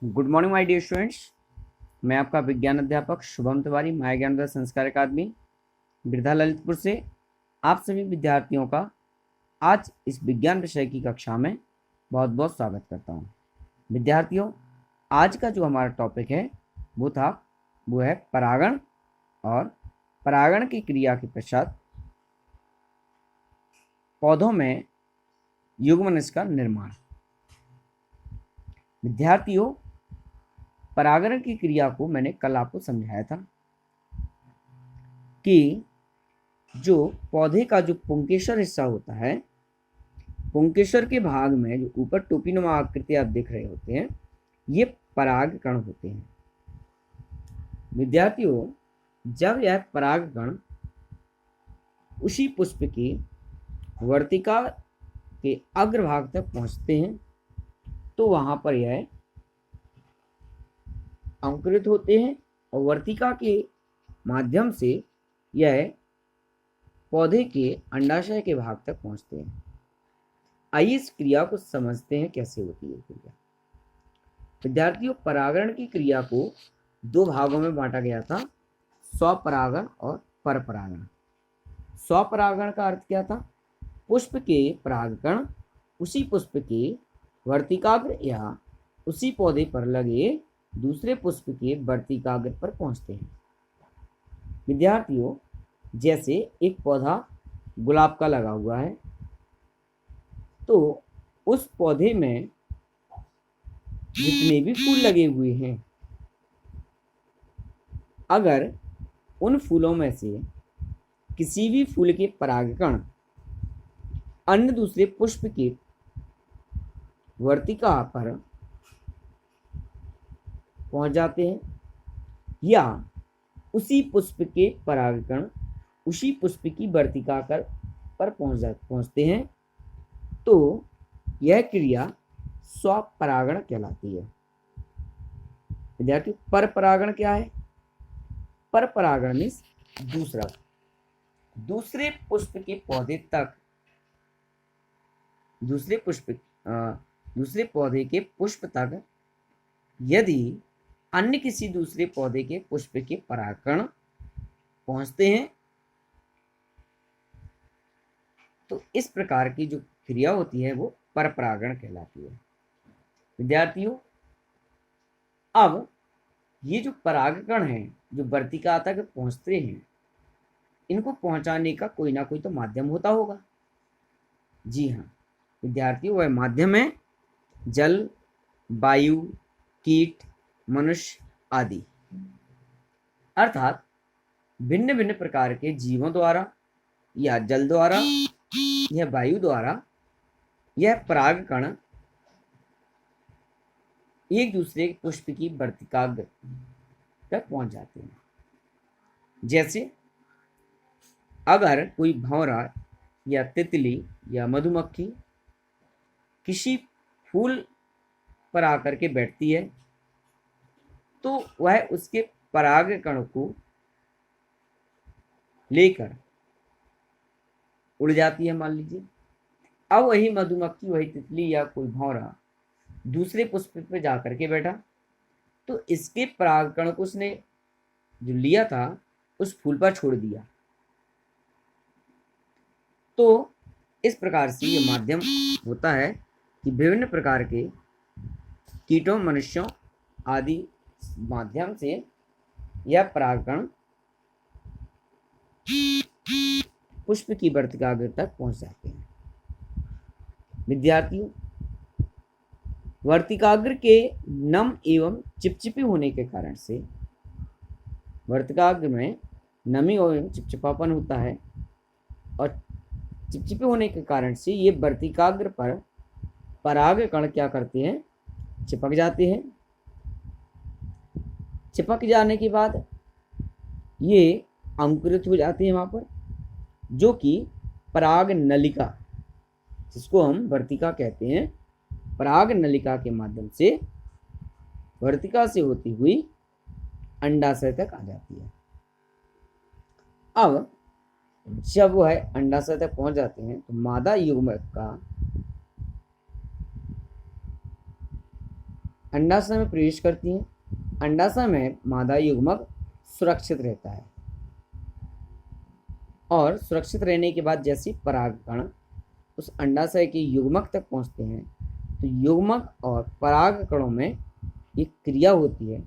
Good morning my dear students. मैं आपका विज्ञान अध्यापक शुभम तिवारी माया ज्ञानोदय संस्कार अकादमी बिरधा ललितपुर से आप सभी विद्यार्थियों का आज इस विज्ञान विषय की कक्षा में बहुत बहुत स्वागत करता हूं। विद्यार्थियों, आज का जो हमारा टॉपिक है वो है परागण और परागण की क्रिया के पश्चात पौधों में युग्मनज का निर्माण। विद्यार्थियों, परागण की क्रिया को मैंने कल आपको समझाया था कि जो पौधे का जो पुंकेसर हिस्सा होता है, पुंकेसर के भाग में जो ऊपर टोपीनुमा आकृति आप देख रहे होते हैं, ये परागकण होते हैं। विद्यार्थियों, जब यह परागकण उसी पुष्प की वर्तिका के अग्रभाग तक पहुंचते हैं तो वहां पर यह अंकुरित होते हैं और वर्तिका के माध्यम से यह पौधे के अंडाशय के भाग तक पहुंचते हैं। आइए इस क्रिया को समझते हैं कैसे होती है क्रिया। विद्यार्थियों, परागण की क्रिया को दो भागों में बांटा गया था, स्वपरागण और परपरागण। स्वपरागण का अर्थ क्या था? पुष्प के परागकण उसी पुष्प के वर्तिकाग्र या उसी पौधे पर लगे दूसरे पुष्प के वर्तिकाग्र पर पहुंचते हैं। विद्यार्थियों, जैसे एक पौधा गुलाब का लगा हुआ है तो उस पौधे में जितने भी फूल लगे हुए हैं, अगर उन फूलों में से किसी भी फूल के परागकण अन्य दूसरे पुष्प के वर्तिका पर पहुंच जाते हैं या उसी पुष्प के परागकण उसी पुष्प की वर्तिका पर पहुंचते हैं तो यह क्रिया स्वपरागण कहलाती है। विद्यार्थी, परपरागण क्या है? परपरागण मीन्स दूसरे पुष्प के पौधे तक दूसरे पौधे के पुष्प तक यदि अन्य किसी दूसरे पौधे के पुष्प के परागकण पहुंचते हैं तो इस प्रकार की जो क्रिया होती है वो परपरागण कहलाती है। विद्यार्थियों, अब ये जो परागकण हैं जो वर्तिका तक पहुंचते हैं, इनको पहुंचाने का कोई ना कोई तो माध्यम होता होगा। जी हाँ विद्यार्थियों, वह माध्यम है जल, वायु, कीट, मनुष्य आदि। अर्थात भिन्न भिन्न प्रकार के जीवों द्वारा या जल द्वारा या वायु द्वारा यह परागकण एक दूसरे पुष्प की वर्तिकाग्र तक पहुंच जाते हैं। जैसे अगर कोई भंवरा या तितली या मधुमक्खी किसी फूल पर आकर के बैठती है तो वह उसके परागकण को लेकर उड़ जाती है, मान लीजिए। अब वही मधुमक्खी, वही तितली या कोई भंवरा दूसरे पुष्प पे जाकर के बैठा तो इसके परागकण को उसने जो लिया था उस फूल पर छोड़ दिया। तो इस प्रकार से ये माध्यम होता है कि विभिन्न प्रकार के कीटों, मनुष्यों आदि माध्यम से यह परागकण पुष्प की वर्तिकाग्र तक पहुंच जाते हैं। विद्यार्थियों, वर्तिकाग्र के नम एवं चिपचिपी होने के कारण से वर्तिकाग्र में नमी एवं चिपचिपापन होता है और चिपचिपे होने के कारण से ये वर्तिकाग्र पर परागकण क्या करते हैं? चिपक जाते हैं। चिपक जाने के बाद ये अंकुरित हो जाते हैं वहां पर, जो कि पराग नलिका, जिसको हम वर्तिका कहते हैं, पराग नलिका के माध्यम से वर्तिका से होती हुई अंडाशय तक आ जाती है। अब जब वह अंडाशय तक पहुंच जाते हैं तो मादा युग्मक का अंडाशय में प्रवेश करती हैं। अंडाशय में मादा युग्मक सुरक्षित रहता है और सुरक्षित रहने के बाद जैसे परागकण उस अंडाशय के युग्मक तक पहुंचते हैं तो युग्मक और परागकणों में एक क्रिया होती है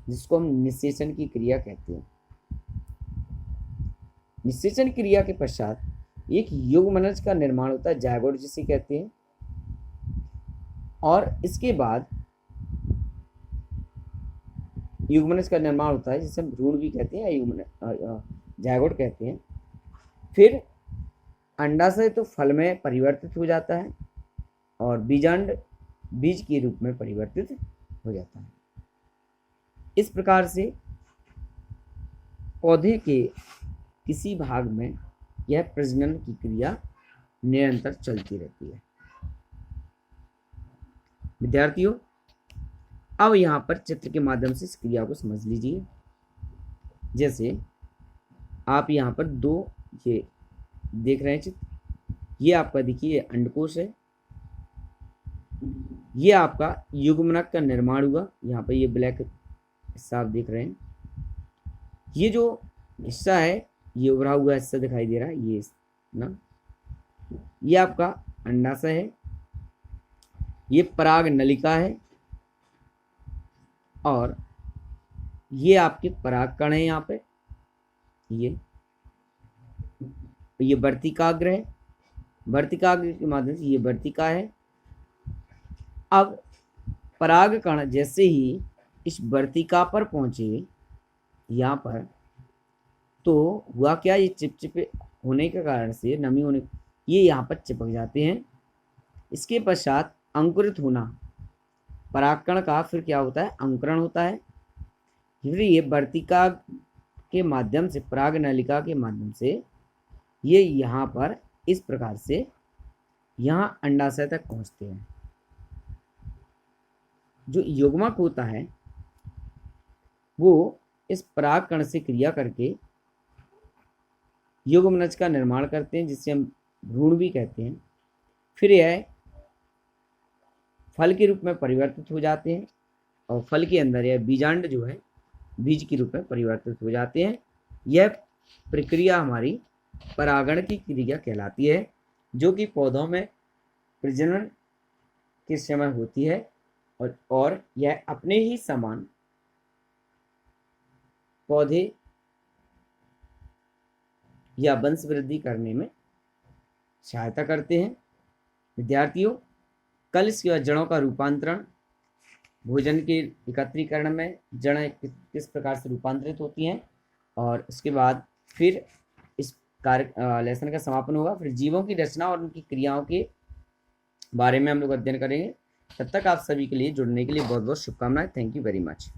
जिसको हम निषेचन की क्रिया कहते हैं। निषेचन क्रिया के पश्चात एक युग्मनज का निर्माण होता है, जायगोट जिसे कहते हैं, और इसके बाद युग्मनज का निर्माण होता है जिसे हम भ्रूण भी कहते हैं या जायगोट कहते हैं। फिर अंडाशय तो फल में परिवर्तित हो जाता है और बीजांड बीज के रूप में परिवर्तित हो जाता है। इस प्रकार से पौधे के किसी भाग में यह प्रजनन की क्रिया निरंतर चलती रहती है। विद्यार्थियों, अब यहाँ पर चित्र के माध्यम से इस क्रिया को समझ लीजिए। जैसे आप यहाँ पर दो ये देख रहे हैं चित्र, ये आपका देखिए अंडकोश है, ये आपका युग्मनक का निर्माण हुआ, यहाँ पर ये ब्लैक हिस्सा आप देख रहे हैं। ये जो हिस्सा है ये उभरा हुआ हिस्सा दिखाई दे रहा है, ये ना, ये आपका अंडाशय है, ये पराग नलिका है और ये आपके परागकण है। यहाँ पे ये वर्तिकाग्र है, वर्तिकाग्र के माध्यम से ये वर्तिका है। अब परागकण जैसे ही इस वर्तिका पर पहुंचे यहाँ पर, तो हुआ क्या, ये चिपचिपे होने के कारण से नमी होने ये यहाँ पर चिपक जाते हैं। इसके पश्चात अंकुरित होना परागकण का फिर क्या होता है, अंकुरण होता है। फिर ये वर्तिका के माध्यम से, पराग नलिका के माध्यम से ये यहाँ पर इस प्रकार से यहाँ अंडाशय तक पहुँचते हैं। जो युग्मक होता है वो इस परागकण से क्रिया करके युग्मनज का निर्माण करते हैं जिसे हम भ्रूण भी कहते हैं। फिर यह फल के रूप में परिवर्तित हो जाते हैं और फल के अंदर यह बीजांड जो है बीज के रूप में परिवर्तित हो जाते हैं। यह प्रक्रिया हमारी परागण की क्रिया कहलाती है, जो कि पौधों में प्रजनन के समय होती है और यह अपने ही समान पौधे या वंश वृद्धि करने में सहायता करते हैं। विद्यार्थियों, कल इसके बाद जड़ों का रूपांतरण, भोजन के एकत्रीकरण में जड़ें किस प्रकार से रूपांतरित होती हैं, और उसके बाद फिर इस कार्य लेसन का समापन होगा। फिर जीवों की रचना और उनकी क्रियाओं के बारे में हम लोग अध्ययन करेंगे। तब तक आप सभी के लिए जुड़ने के लिए बहुत बहुत शुभकामनाएं। Thank you very much.